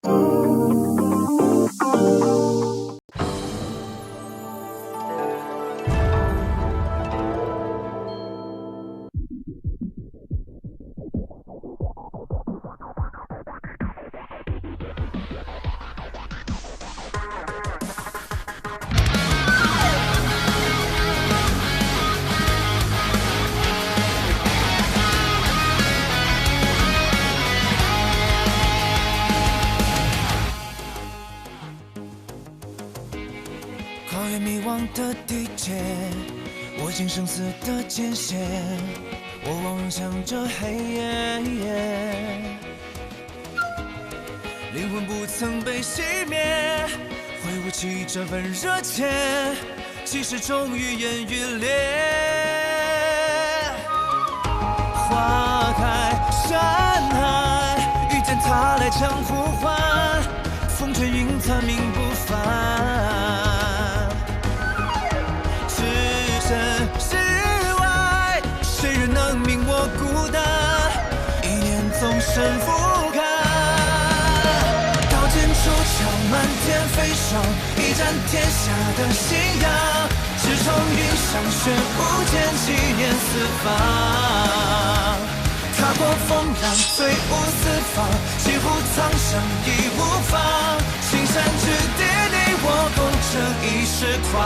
跨越迷惘的地界，握紧生死的界限，我望向这黑夜，灵魂不曾被熄灭，挥舞起这份热切，即使终于烟雨裂。花开山海，遇见他来将呼唤，风吹云残命不凡。世外，谁人能明我孤单？一念纵身俯瞰，刀剑出鞘，漫天飞霜，一战天下的信仰。直冲云上，血舞剑气焰四方。踏过风浪，飞舞四方，几乎苍生义无妨。青山之巅，你我共这一世狂。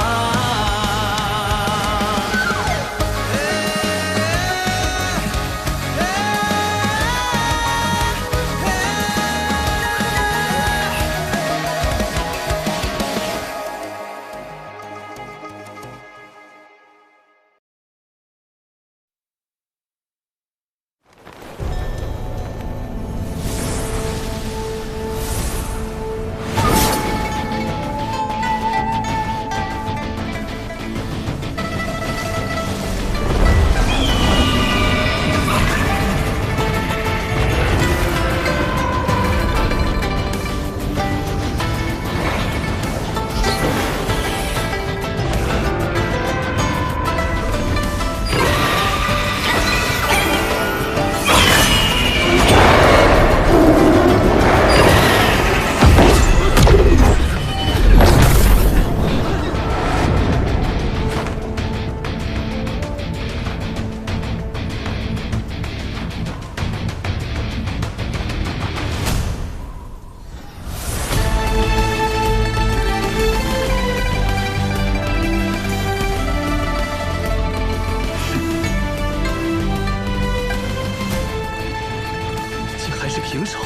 平手。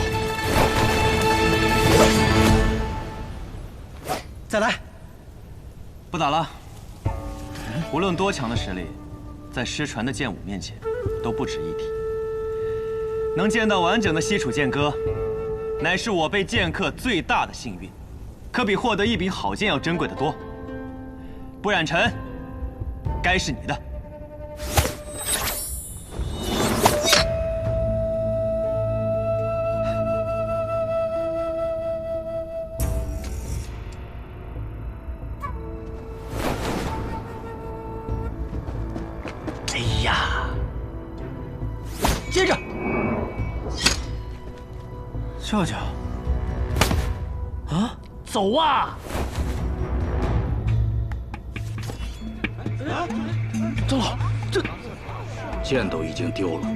再来，不打了。无论多强的实力，在失传的剑舞面前都不值一提。能见到完整的西楚剑歌，乃是我辈剑客最大的幸运，可比获得一柄好剑要珍贵得多。不染尘，该是你的。 接着，舅舅，啊，走啊！长老，这剑都已经丢了，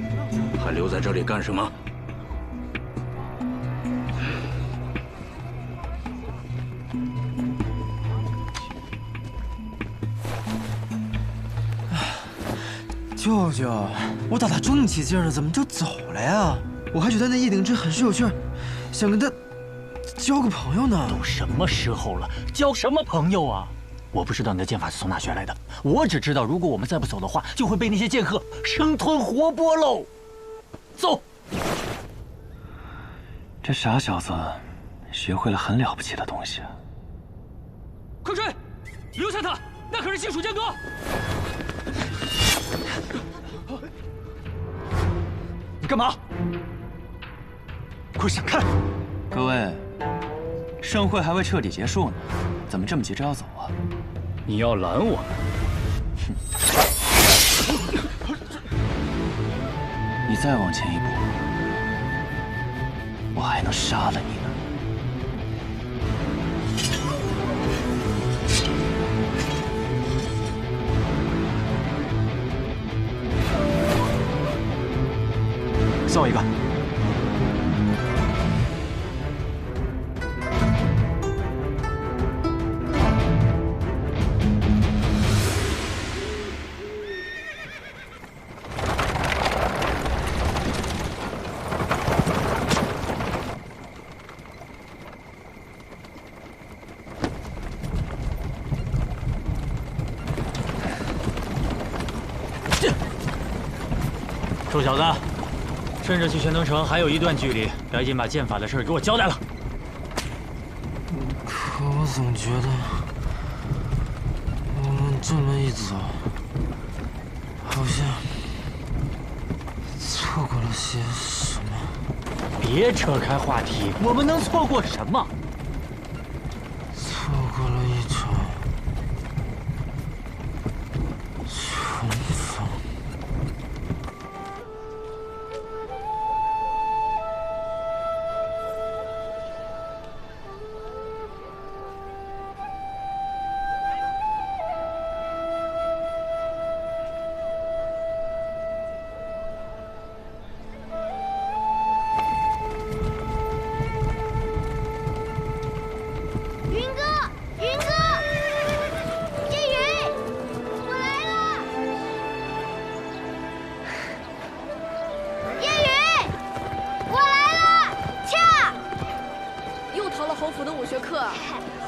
还留在这里干什么？舅舅，我打他正起劲了，怎么就走了呀？我还觉得那叶鼎之很是有趣，想跟他交个朋友呢。都什么时候了，交什么朋友啊？我不知道你的剑法是从哪学来的，我只知道如果我们再不走的话，就会被那些剑客生吞活剥喽。走。这傻小子学会了很了不起的东西啊！快追，留下他，那可是西楚剑歌。 你干嘛？快闪开！各位，盛会还未彻底结束呢，怎么这么急着要走啊？你要拦我们？你再往前一步，我还能杀了你呢。臭小子，趁着去玄登城还有一段距离，赶紧把剑法的事给我交代了。可我总觉得，我们这么一走，好像错过了些什么。别扯开话题，我们能错过什么？错过了一场重逢。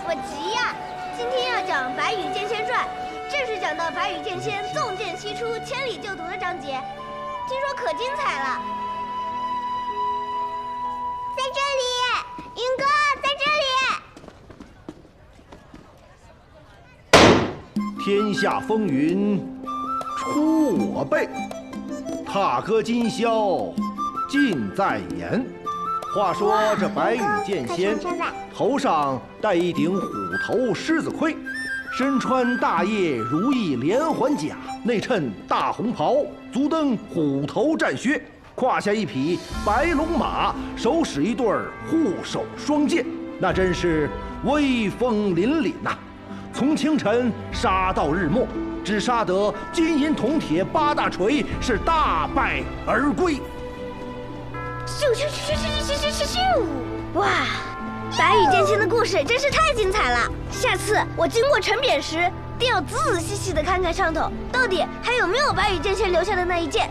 我急呀！今天要讲《白羽剑仙传》，正式讲到白羽剑仙纵剑西出，千里救徒的章节，听说可精彩了。在这里，云哥在这里。天下风云出我辈，踏歌今宵尽在言。话说这白羽剑仙头上戴一顶虎头狮子盔，身穿大叶如意连环甲，内衬大红袍，足蹬虎头战靴，胯下一匹白龙马，手使一对护手双剑，那真是威风凛凛呐！从清晨杀到日没，只杀得金银铜铁8大锤，是大败而归。咻咻咻咻咻咻咻咻！哇，白羽剑仙的故事真是太精彩了！下次我经过城匾时，定要仔仔细细的看看上头，到底还有没有白羽剑仙留下的那一剑。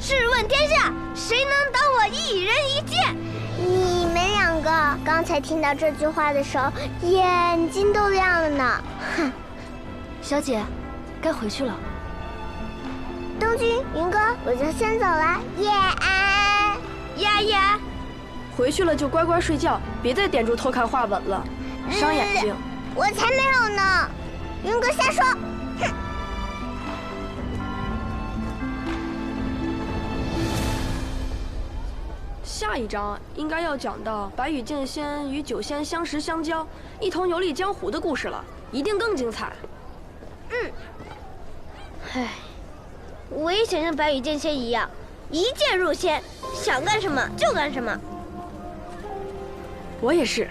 试问天下，谁能挡我一人一剑？你们两个刚才听到这句话的时候，眼睛都亮了呢。哼，小姐，该回去了。东君、云哥，我就先走了，夜安。呀，回去了就乖乖睡觉，别再点住偷看画本了，伤眼睛。我才没有呢，云哥瞎说。哼。下一章应该要讲到白羽剑仙与酒仙相识相交，一同游历江湖的故事了，一定更精彩。唉，我也想像白羽剑仙一样，一剑入仙，想干什么就干什么。我也是。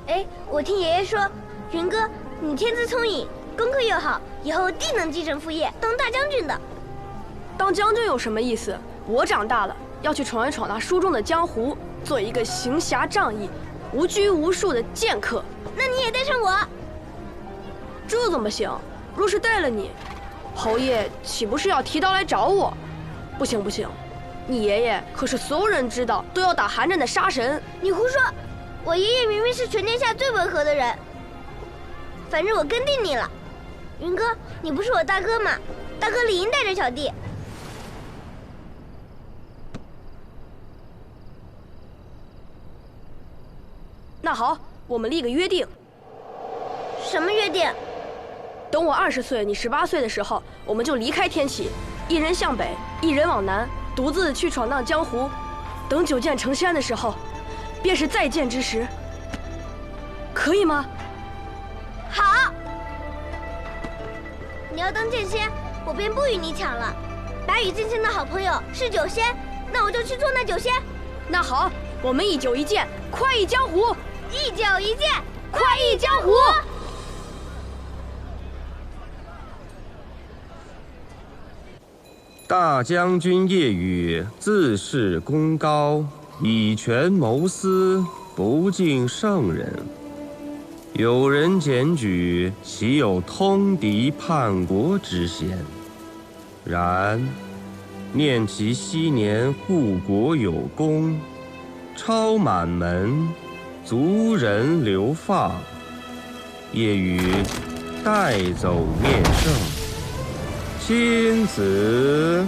哎，我听爷爷说，云哥，你天资聪颖，功课又好，以后定能继承父业，当大将军的。当将军有什么意思？我长大了，要去闯一闯那书中的江湖，做一个行侠仗义、无拘无束的剑客。那你也带上我？这怎么行？若是带了你，侯爷岂不是要提刀来找我？不行不行，你爷爷可是所有人知道都要打寒战的杀神。你胡说！我爷爷明明是全天下最温和的人。反正我跟定你了，云哥，你不是我大哥吗？大哥理应带着小弟。那好，我们立个约定。什么约定？等我20岁，你18岁的时候，我们就离开天启，一人向北，一人往南，独自去闯荡江湖。等9剑成仙的时候，便是再见之时。可以吗？好。你要当剑仙，我便不与你抢了。白羽剑仙的好朋友是酒仙，那我就去做那酒仙。那好，我们一酒一剑，快意江湖。一酒一剑，快意江湖。大将军夜雨自恃功高，以权谋私，不敬圣人。有人检举，岂有通敌叛国之嫌？然念其昔年护国有功，超满门，族人流放，夜雨带走面圣。亲子。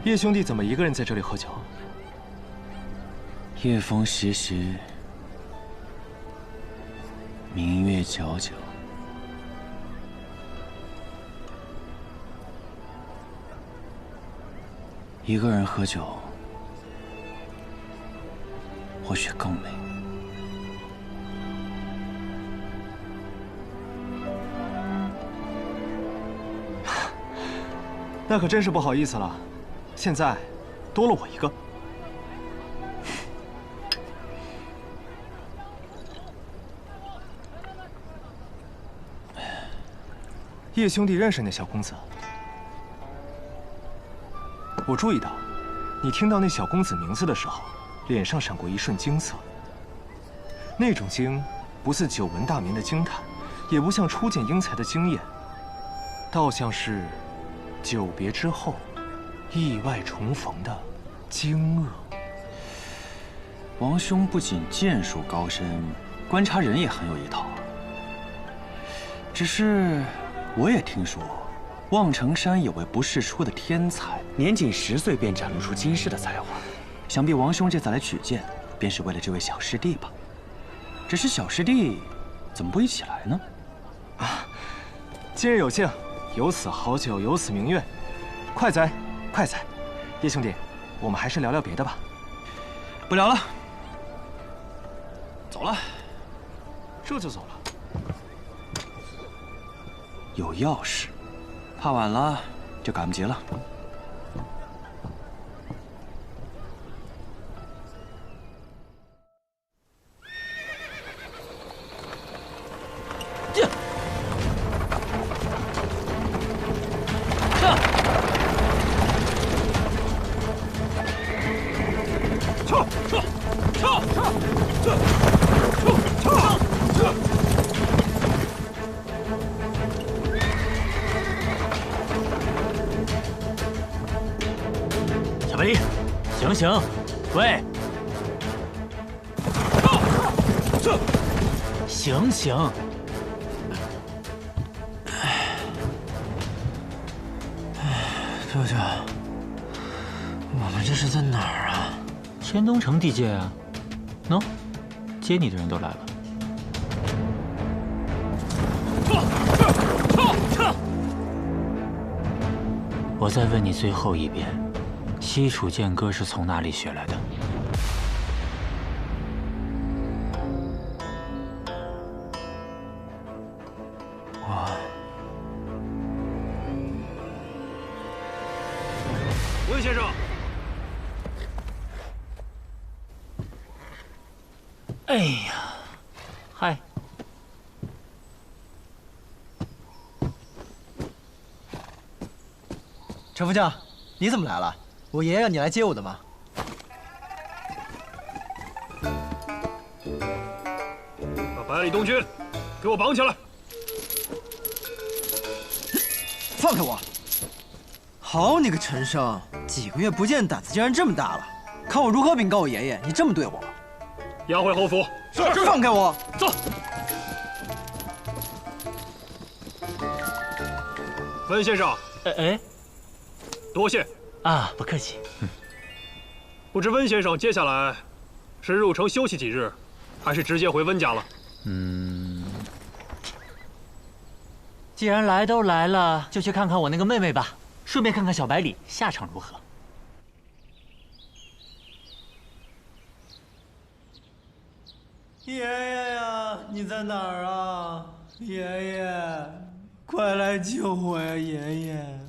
叶兄弟怎么一个人在这里喝酒？夜风习习，明月皎皎。一个人喝酒，或许更美。那可真是不好意思了，现在多了我一个。叶兄弟认识那小公子？我注意到，你听到那小公子名字的时候，脸上闪过一瞬惊色。那种惊，不似久闻大名的惊叹，也不像初见英才的惊艳，倒像是久别之后，意外重逢的惊愕。王兄不仅剑术高深，观察人也很有一套。只是，我也听说，望城山有位不世出的天才，年仅10岁便展露出惊世的才华。想必王兄这次来取剑，便是为了这位小师弟吧？只是小师弟怎么不一起来呢？啊，今日有幸，有此好酒，有此明月，快哉，快哉！叶兄弟，我们还是聊聊别的吧。不聊了，走了。这就走了？有要事，怕晚了就赶不及了。小白梨，醒醒！喂，醒醒！舅舅，我们这是在哪儿啊？千东城地界啊。喏，接你的人都来了。我再问你最后一遍。西楚剑歌是从哪里学来的？温先生。哎呀，嗨。陈副将，你怎么来了？我爷爷让你来接我的吗？把百里东军给我绑起来！放开我！好你个陈生，几个月不见，胆子竟然这么大了！看我如何禀告我爷爷，你这么对我！押回侯府。是。放开我！走。温先生。哎。多谢。啊，不客气。不知温先生接下来是入城休息几日，还是直接回温家了？既然来都来了，就去看看我那个妹妹吧，顺便看看小百里下场如何。爷爷呀，你在哪儿啊？爷爷，快来救我呀！爷爷。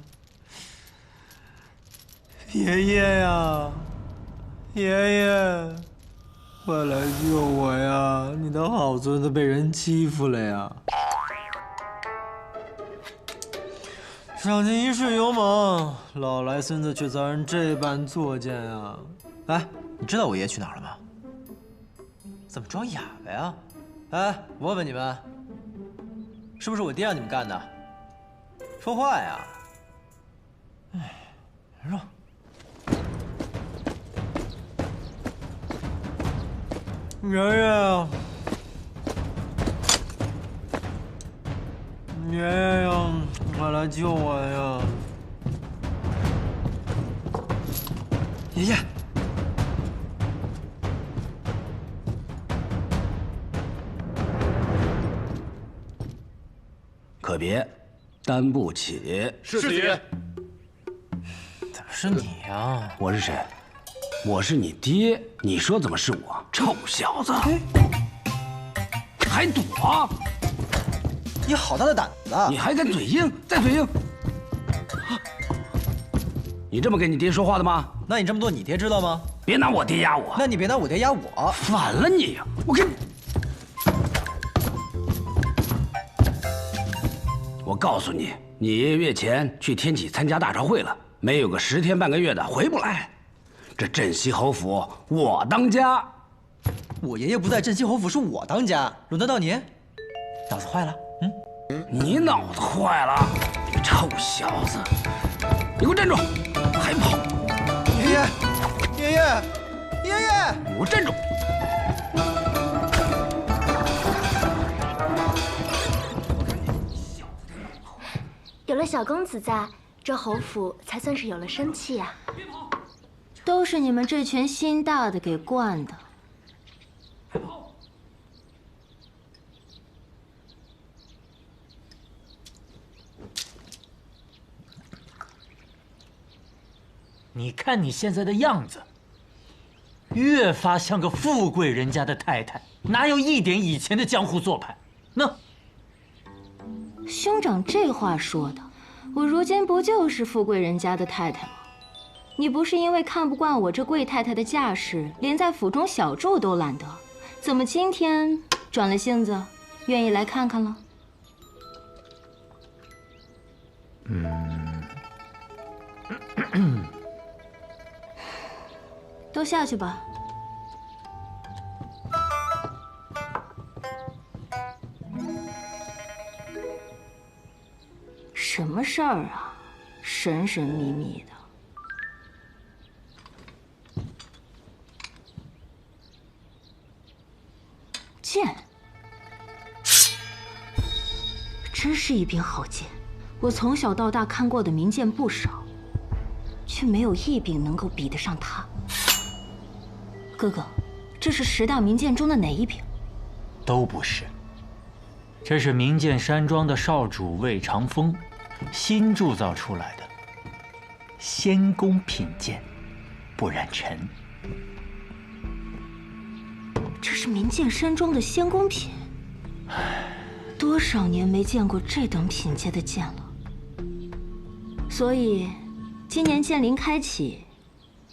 爷爷呀，爷爷，快来救我呀！你的好孙子被人欺负了呀！赏尽一世勇猛，老来孙子却遭人这般作践啊！哎，你知道我爷爷去哪儿了吗？怎么装哑巴呀？哎，我问你们，是不是我爹让你们干的？说话呀！哎，说。爷爷，爷爷呀，快来救我呀！爷爷，可别担不起。是子爷。怎么是你呀？我是谁？我是你爹。你说怎么是我？臭小子，还躲？你好大的胆子！你还敢嘴硬？再嘴硬！你这么跟你爹说话的吗？那你这么做，你爹知道吗？别拿我爹压我！那你别拿我爹压我！反了你呀！我跟……我告诉你，你爷爷月前去天启参加大朝会了，没有个10天半个月的回不来。这镇西侯府我当家。我爷爷不在镇西侯府，是我当家，轮得到你？脑子坏了？你脑子坏了！你个臭小子！你给我站住！还跑！爷爷，爷爷，爷爷！你给我站住！有了小公子在，这侯府才算是有了生气呀。都是你们这群心大的给惯的。你看你现在的样子，越发像个富贵人家的太太，哪有一点以前的江湖做派？那兄长这话说的，我如今不就是富贵人家的太太吗？你不是因为看不惯我这贵太太的架势，连在府中小住都懒得，怎么今天转了性子，愿意来看看了？都下去吧。什么事儿啊？神神秘秘的。剑，真是一柄好剑。我从小到大看过的名剑不少，却没有一柄能够比得上它。哥哥，这是10大名剑中的哪一柄？都不是。这是名剑山庄的少主魏长风新铸造出来的仙宫品剑，不染尘。这是名剑山庄的仙宫品，多少年没见过这等品阶的剑了。所以，今年剑灵开启，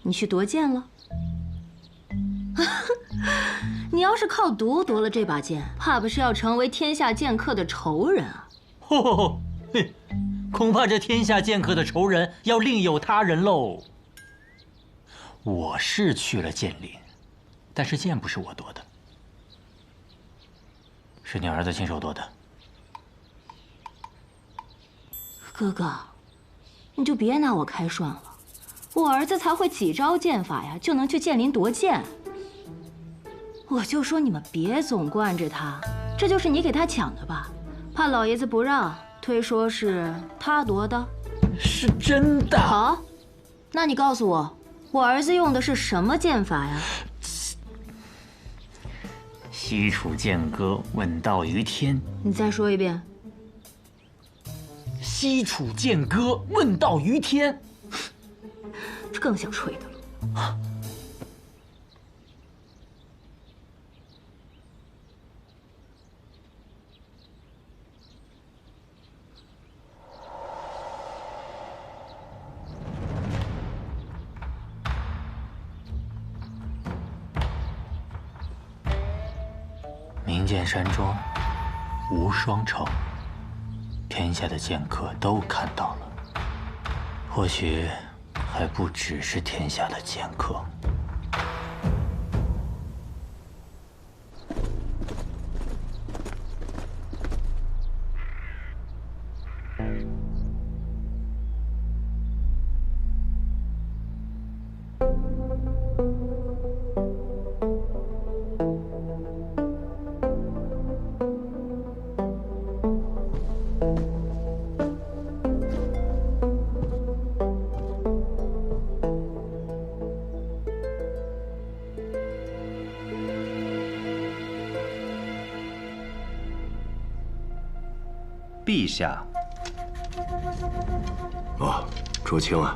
你去夺剑了？你要是靠毒夺了这把剑，怕不是要成为天下剑客的仇人啊！恐怕这天下剑客的仇人要另有他人喽。我是去了剑灵，但是剑不是我夺的，是你儿子亲手夺的。哥哥，你就别拿我开涮了，我儿子才会几招剑法呀，就能去剑林夺剑。我就说你们别总惯着他，这就是你给他抢的吧？怕老爷子不让，推说是他夺的。是真的。好，那你告诉我，我儿子用的是什么剑法呀？西楚剑歌问道于天。你再说一遍。西楚剑歌问道于天。这更像吹的了。名剑山庄无双城，天下的剑客都看到了，或许还不只是天下的剑客。陛下。哦，卓青啊。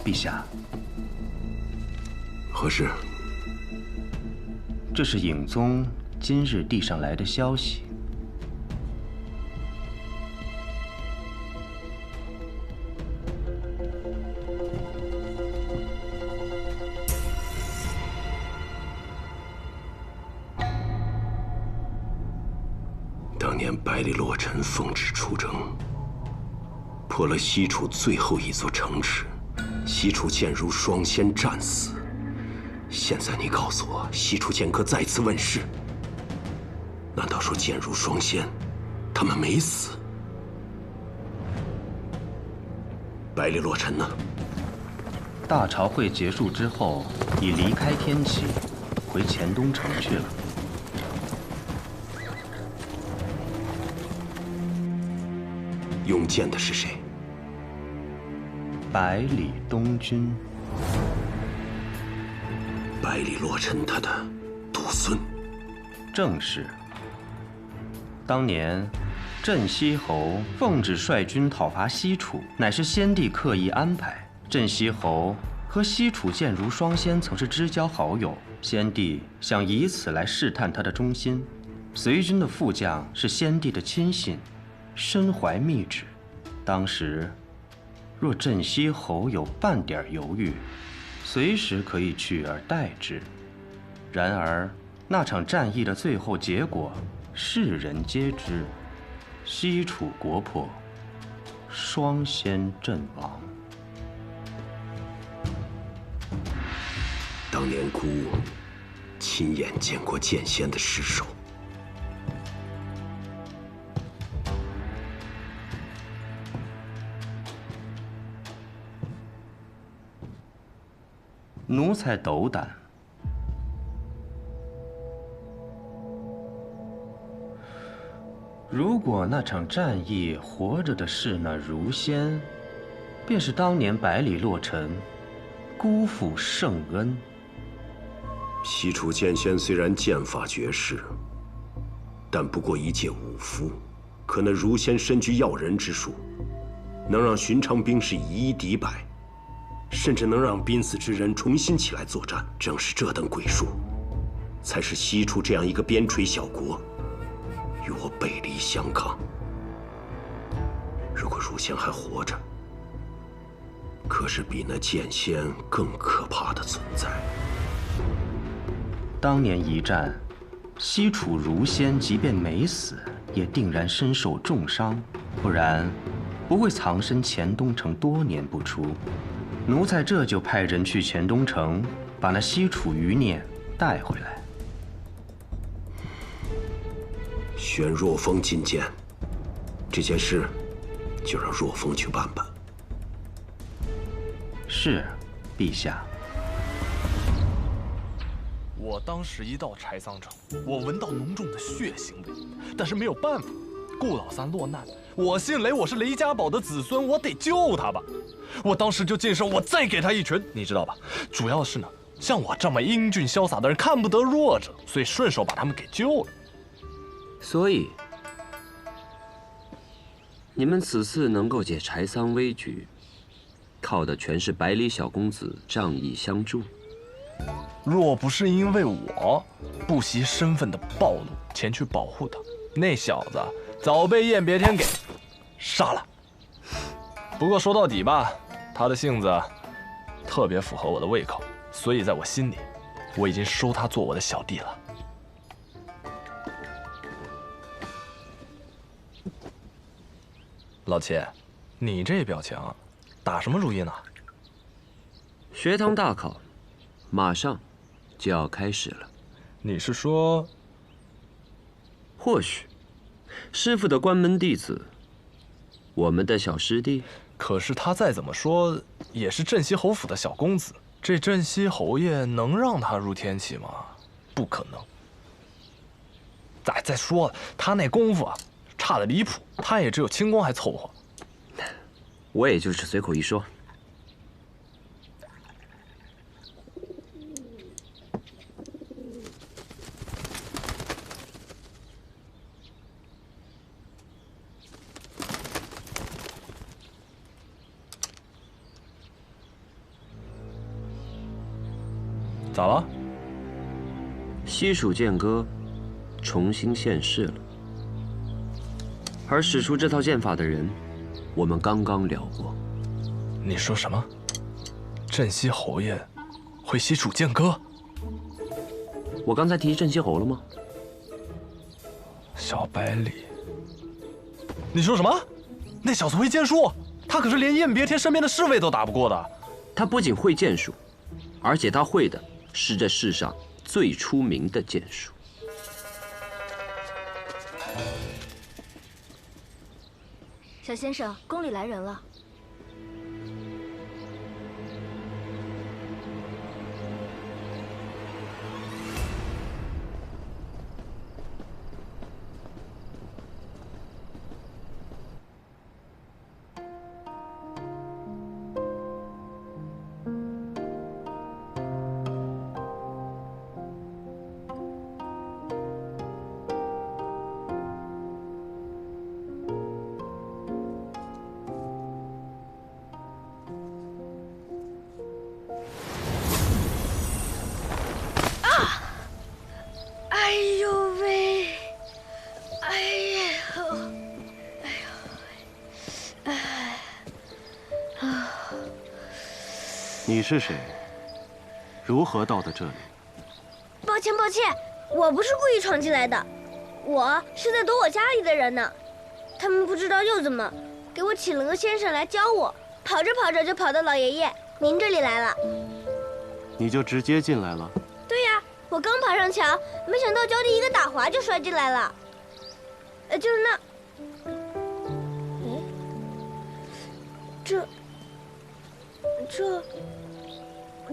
陛下，何事？这是影宗今日递上来的消息。当年百里洛尘奉旨出征。 破了西楚最后一座城池，西楚剑如双仙战死。现在你告诉我，西楚剑客再次问世，难道说剑如双仙，他们没死？百里洛尘呢？大朝会结束之后，已离开天启，回黔东城去了。 用剑的是谁？百里东君。百里洛尘他的独孙。正是。当年，镇西侯奉旨率军讨伐西楚，乃是先帝刻意安排。镇西侯和西楚剑如双仙曾是知交好友，先帝想以此来试探他的忠心。随军的副将是先帝的亲信。 身怀密旨，当时若镇西侯有半点犹豫，随时可以取而代之。然而那场战役的最后结果，世人皆知：西楚国破，双仙阵亡。当年孤亲眼见过剑仙的尸首。 奴才斗胆。如果那场战役活着的是那如仙，便是当年百里洛尘辜负圣恩。西楚剑仙虽然剑法绝世，但不过一介武夫，可那如仙身具耀人之术，能让寻常兵士以一敌百。 甚至能让濒死之人重新起来作战，正是这等鬼术，才使西楚这样一个边陲小国与我背离相抗。如果如仙还活着，可是比那剑仙更可怕的存在。当年一战，西楚如仙即便没死，也定然身受重伤，不然不会藏身黔东城多年不出。 奴才这就派人去黔东城，把那西楚余孽带回来。选若风觐见，这件事就让若风去办吧。是，陛下。我当时一到柴桑城，我闻到浓重的血腥味，但是没有办法，顾老三落难，我姓雷，我是雷家堡的子孙，我得救他吧。 我当时就进手，我再给他一拳，你知道吧？主要是呢，像我这么英俊潇洒的人看不得弱者，所以顺手把他们给救了。所以，你们此次能够解柴桑危局，靠的全是百里小公子仗义相助。若不是因为我不惜身份的暴露前去保护他，那小子早被燕别天给杀了。 不过说到底吧，他的性子特别符合我的胃口，所以在我心里，我已经收他做我的小弟了。老七，你这表情，打什么主意呢？学堂大考，马上就要开始了。你是说？或许，师傅的关门弟子，我们的小师弟。 可是他再怎么说也是镇西侯府的小公子，这镇西侯爷能让他入天启吗？不可能。再说了，他那功夫啊，差得离谱，他也只有轻功还凑合。我也就是随口一说。了？西蜀剑歌重新现世了，而使出这套剑法的人，我们刚刚聊过。你说什么？镇西侯爷会西蜀剑歌？我刚才提镇西侯了吗？小百里，你说什么？那小子会剑术？他可是连燕别天身边的侍卫都打不过的。他不仅会剑术，而且他会的是这世上最出名的剑术。小先生，宫里来人了。哎呦喂！哎呦！哎呀！你是谁？如何到的这里？抱歉，抱歉，我不是故意闯进来的，我是在躲我家里的人呢。他们不知道又怎么，给我请了个先生来教我，跑着跑着就跑到老爷爷您这里来了。你就直接进来了？对呀，我刚爬上墙，没想到脚底一个打滑就摔进来了。就是那，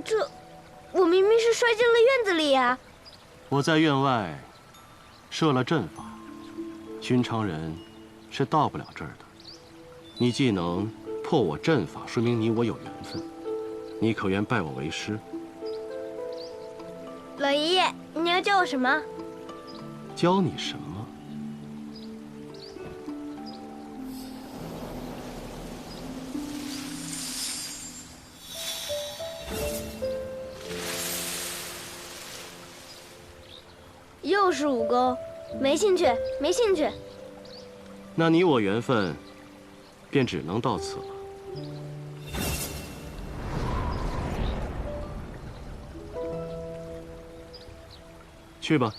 这，我明明是摔进了院子里呀。我在院外设了阵法，寻常人是到不了这儿的。你既能破我阵法，说明你我有缘分。你可愿拜我为师？老爷爷，你要教我什么？教你什么？又是武功，没兴趣，没兴趣。那你我缘分便只能到此了。去吧。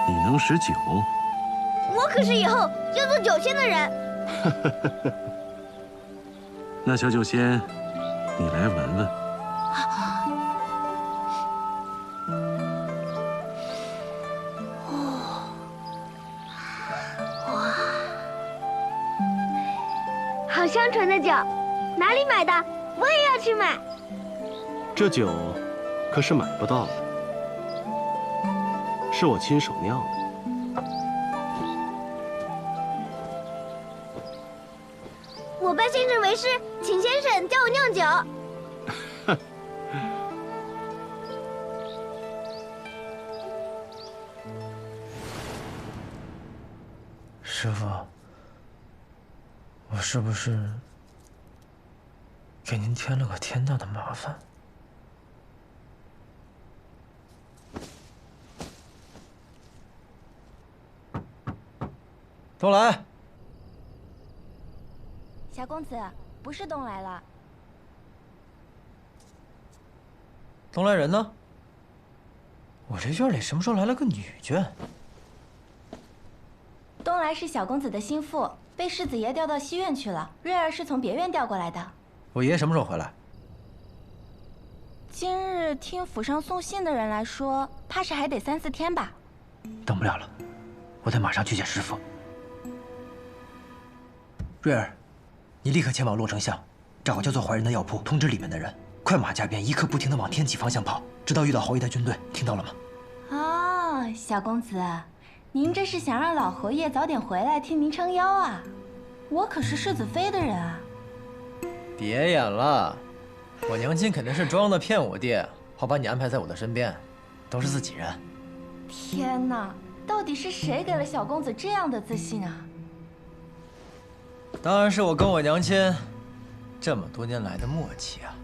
你能识酒？我可是以后要做酒仙的人。那小酒仙，你来闻闻。哇，好香醇的酒，哪里买的？我也要去买。这酒可是买不到的，是我亲手酿的。我拜先生为师，请先生教我酿酒。师傅，我是不是给您添了个天大的麻烦？东来。小公子，不是东来了。东来人呢？我这院里什么时候来了个女眷？东来是小公子的心腹，被世子爷调到西院去了。瑞儿是从别院调过来的。我爷什么时候回来？今日听府上送信的人来说，怕是还得3、4天吧。等不了了，我得马上去见师傅。瑞儿。你立刻前往洛城巷，找个叫做怀仁的药铺，通知里面的人，快马加鞭，一刻不停地往天启方向跑，直到遇到侯爷的军队。听到了吗？哦，小公子，您这是想让老侯爷早点回来替您撑腰啊？我可是世子妃的人啊！别演了，我娘亲肯定是装的骗我爹，好把你安排在我的身边，都是自己人。天哪，到底是谁给了小公子这样的自信啊？当然是我跟我娘亲这么多年来的默契啊！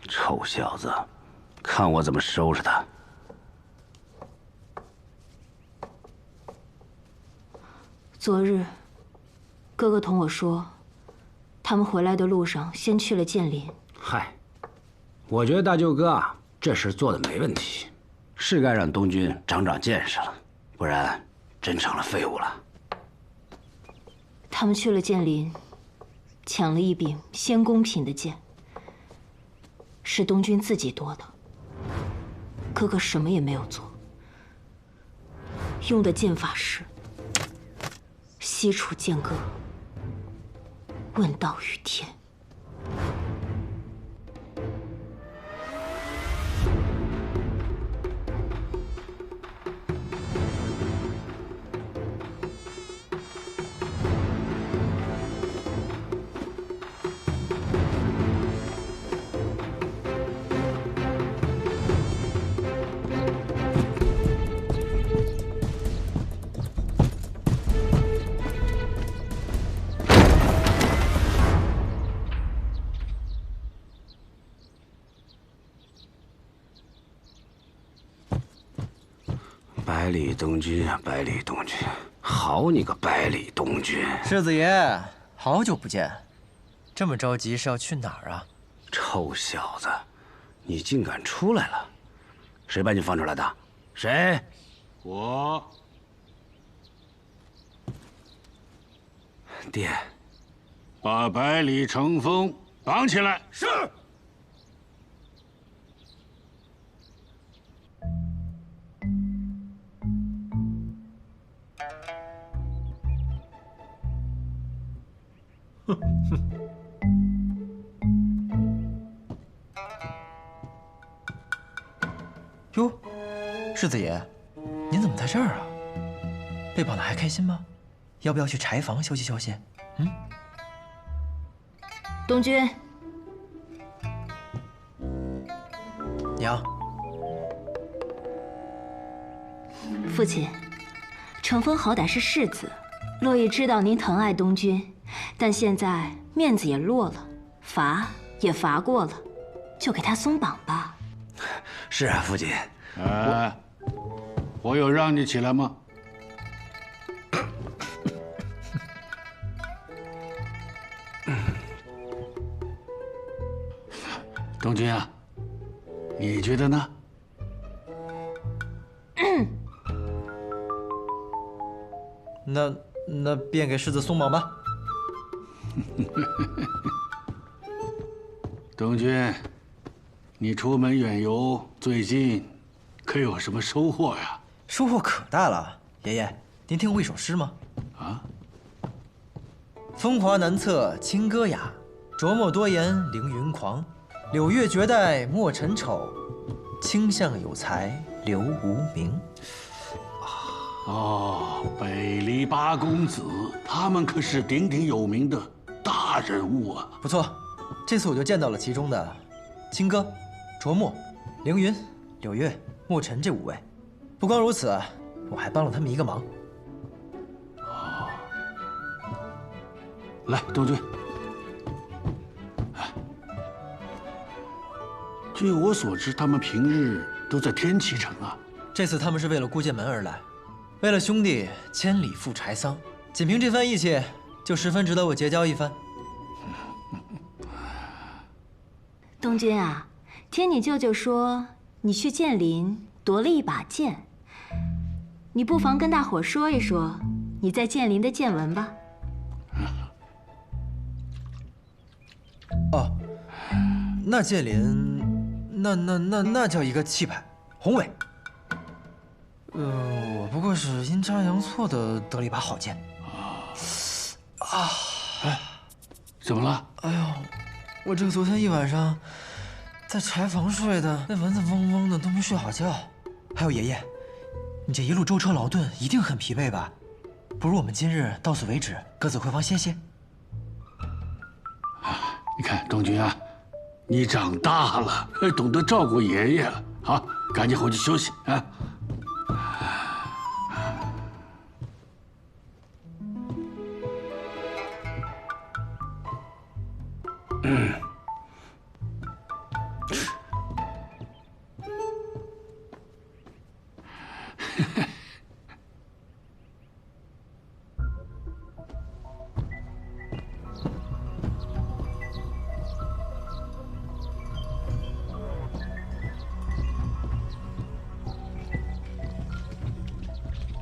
臭小子，看我怎么收拾他！昨日，哥哥同我说，他们回来的路上先去了剑林。嗨，我觉得大舅哥啊，这事做的没问题，是该让东军长长见识了，不然真成了废物了。他们去了剑林，抢了一柄仙宫品的剑，是东军自己夺的。哥哥什么也没有做，用的剑法是西楚剑歌，问道于天。百里东军啊，百里东军，好你个百里东军！世子爷，好久不见，这么着急是要去哪儿啊？臭小子，你竟敢出来了！谁把你放出来的？谁？我。爹，把百里成风绑起来。是。哼哼。哟，世子爷，您怎么在这儿啊？被绑的还开心吗？要不要去柴房休息休息？嗯。东军。娘。父亲，成风好歹是世子，洛邑知道您疼爱东军。但现在面子也落了，罚也罚过了，就给他松绑吧。是啊，父亲。哎，我有让你起来吗？东军啊，你觉得呢？那便给世子松绑吧。东军，你出门远游，最近可有什么收获呀？收获可大了，爷爷，您听过一首诗吗？啊？风华难测清歌雅，琢磨多言凌云狂。柳月绝代莫尘丑，卿相有才留无名。哦，北篱八公子，他们可是鼎鼎有名的大人物啊！不错，这次我就见到了其中的清歌、卓墨、凌云、柳月、墨尘这5位。不光如此，我还帮了他们一个忙。哦，来，东军。据我所知，他们平日都在天启城啊。这次他们是为了孤剑门而来，为了兄弟千里赴柴桑，仅凭这番义气，就十分值得我结交一番。东军啊，听你舅舅说你去剑林夺了一把剑，你不妨跟大伙说一说你在剑林的见闻吧。哦，那剑林，那叫一个气派宏伟。我不过是阴差阳错的得了一把好剑。哎，怎么了？哎呦，我这个昨天一晚上在柴房睡的，那蚊子嗡嗡的都没睡好觉。还有爷爷，你这一路舟车劳顿，一定很疲惫吧？不如我们今日到此为止，各自回房歇歇。你看东君啊，你长大了，懂得照顾爷爷了。好，赶紧回去休息啊。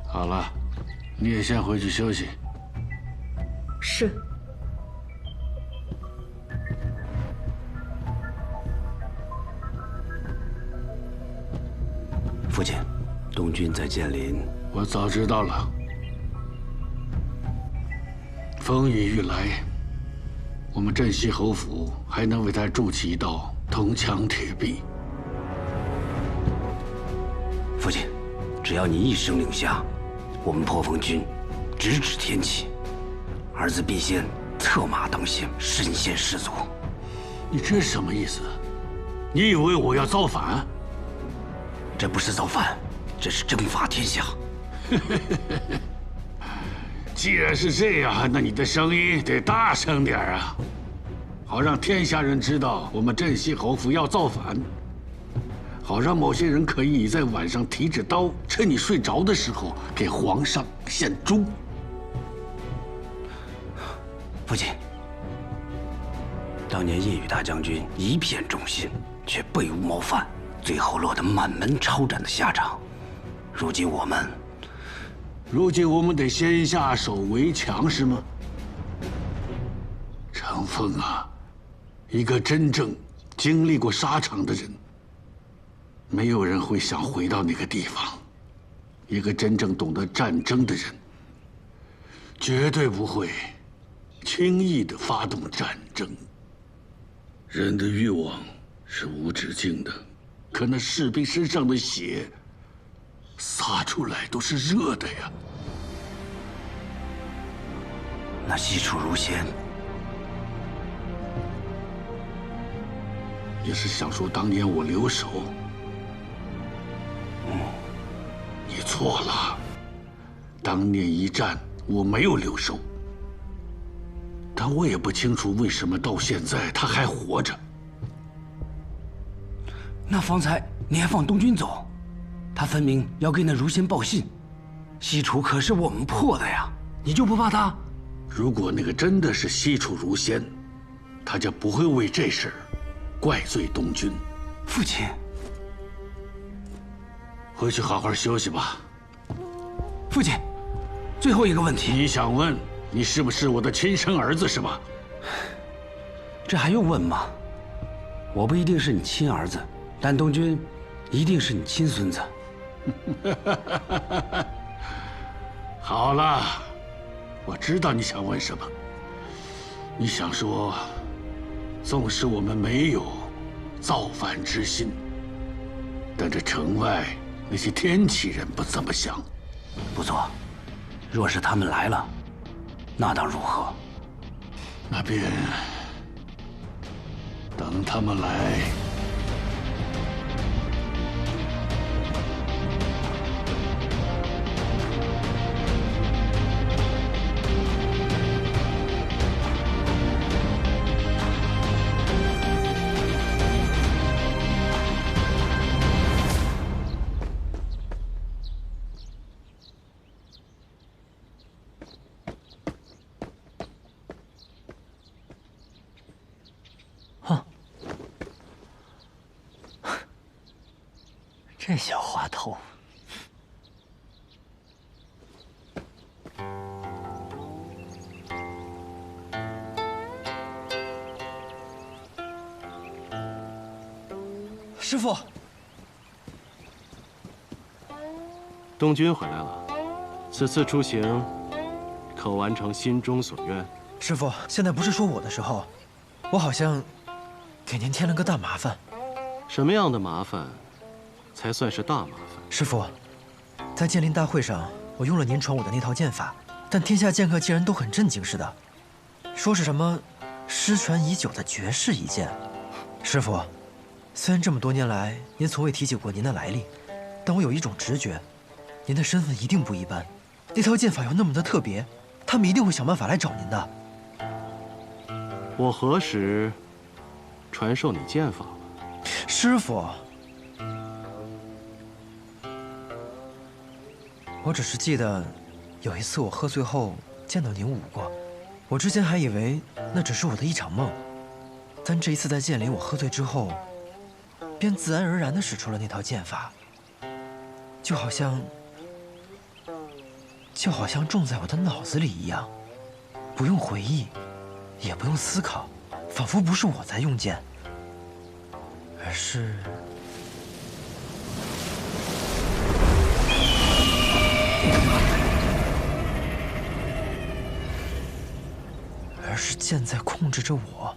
好了，你也先回去休息。是。父亲，东君在剑林，我早知道了。风雨欲来，我们镇西侯府还能为他筑起一道铜墙铁壁。父亲，只要你一声令下，我们破风军直指天启，儿子必先策马当先，身先士卒。你这是什么意思？你以为我要造反？这不是造反，这是征伐天下。既然是这样，那你的声音得大声点啊，好让天下人知道我们镇西侯府要造反，好让某些人可以在晚上提着刀，趁你睡着的时候给皇上献忠。父亲，当年叶宇大将军一片忠心，却背无谋反，最后落得满门抄斩的下场。如今我们得先下手为强，是吗？程峰啊，一个真正经历过沙场的人，没有人会想回到那个地方。一个真正懂得战争的人，绝对不会轻易地发动战争。人的欲望是无止境的，可那士兵身上的血洒出来都是热的呀。那西楚如仙，你是想说当年我留守？你错了，当年一战我没有留守，但我也不清楚为什么到现在他还活着。那方才你还放东军走，他分明要给那如仙报信。西楚可是我们破的呀，你就不怕他？如果那个真的是西楚如仙，他就不会为这事儿怪罪东军。父亲，回去好好休息吧。父亲，最后一个问题，你想问你是不是我的亲生儿子是吧？这还用问吗？我不一定是你亲儿子，但东军一定是你亲孙子。好了，我知道你想问什么。你想说，纵使我们没有造反之心，但这城外那些天启人不怎么想。不错，若是他们来了，那当如何？那便等他们来。这小滑头，师傅，东君回来了，此次出行可完成心中所愿？师傅，现在不是说我的时候，我好像给您添了个大麻烦。什么样的麻烦才算是大麻烦？师傅，在剑灵大会上，我用了您传我的那套剑法，但天下剑客竟然都很震惊似的，说是什么失传已久的绝世一剑。师傅，虽然这么多年来您从未提起过您的来历，但我有一种直觉，您的身份一定不一般。那套剑法又那么的特别，他们一定会想办法来找您的。我何时传授你剑法了？师傅，我只是记得有一次我喝醉后见到您舞过，我之前还以为那只是我的一场梦，但这一次在剑林我喝醉之后，便自然而然地使出了那套剑法，就好像种在我的脑子里一样，不用回忆，也不用思考，仿佛不是我在用剑，而是剑在控制着我。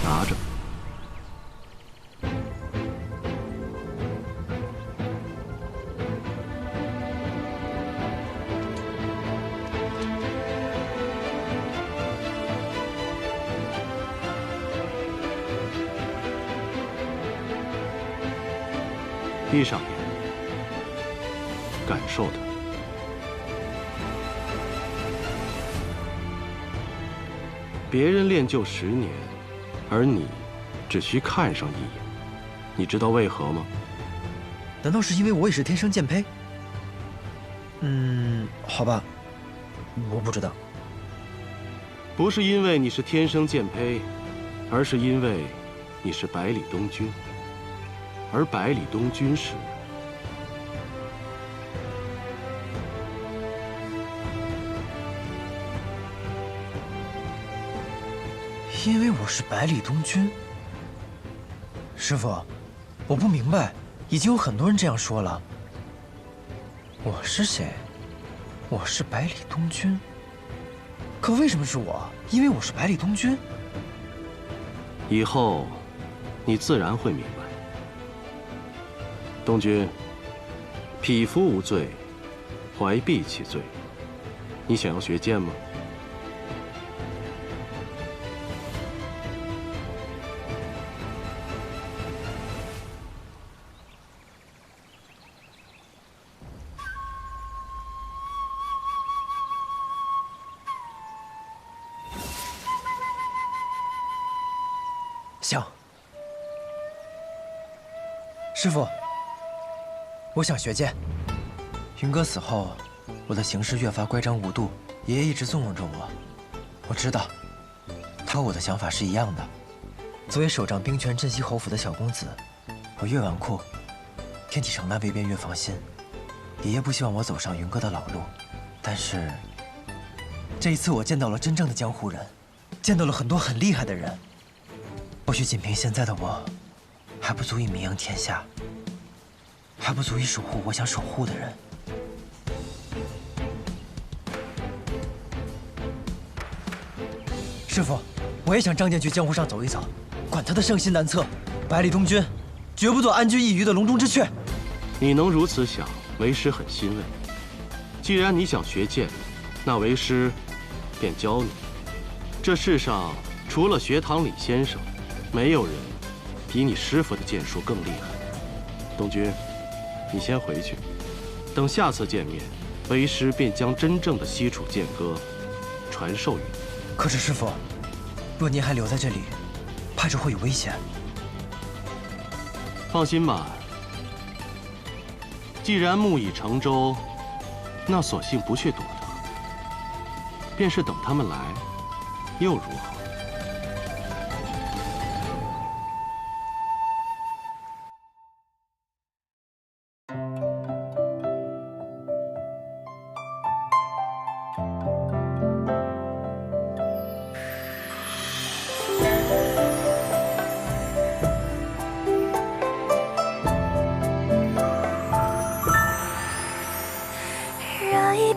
拿着。闭上眼，感受它。别人练就10年，而你只需看上一眼，你知道为何吗？难道是因为我也是天生剑胚？好吧，我不知道。不是因为你是天生剑胚，而是因为你是百里东君，而百里东君是……因为我是百里东君。师傅，我不明白，已经有很多人这样说了。我是谁？我是百里东君。可为什么是我？因为我是百里东君。以后，你自然会明白。东君，匹夫无罪，怀璧其罪。你想要学剑吗？想。师傅，我想学剑。云哥死后，我的行事越发乖张无度，爷爷一直纵容着我。我知道，他和我的想法是一样的。作为手掌兵权镇西侯府的小公子，我越纨绔，天启城那边便越放心。爷爷不希望我走上云哥的老路，但是这一次我见到了真正的江湖人，见到了很多很厉害的人。或许仅凭现在的我，还不足以名扬天下，还不足以守护我想守护的人。师傅，我也想仗剑去江湖上走一走，管他的圣心难测。百里东君，绝不做安居一隅的笼中之雀。你能如此想，为师很欣慰。既然你想学剑，那为师便教你。这世上除了学堂李先生，没有人比你师傅的剑术更厉害。东君，你先回去，等下次见面，为师便将真正的西楚剑歌传授于你。可是师傅，若您还留在这里，怕是会有危险。放心吧，既然木已成舟，那索性不去躲他，便是等他们来，又如何？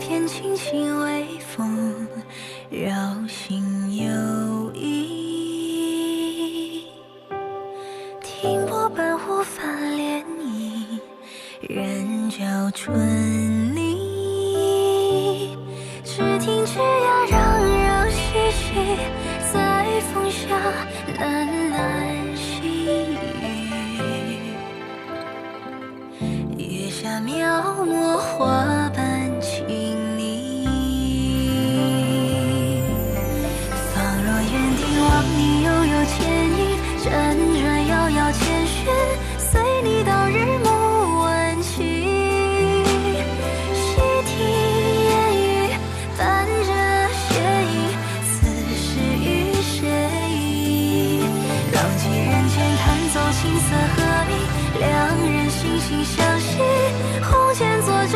片轻轻微风，绕心游弋。听波般忽泛涟漪，人教春泥。只听枝桠攘攘嬉戏，在风下喃喃细语。月下描摹花瓣情腻，仿若园丁望你悠悠倩影，辗转遥遥千寻，随你到日暮晚晴。细听烟雨伴着斜影，此事与谁？浪迹人间弹奏青色和鸣，两人惺惺相惜，红笺作酒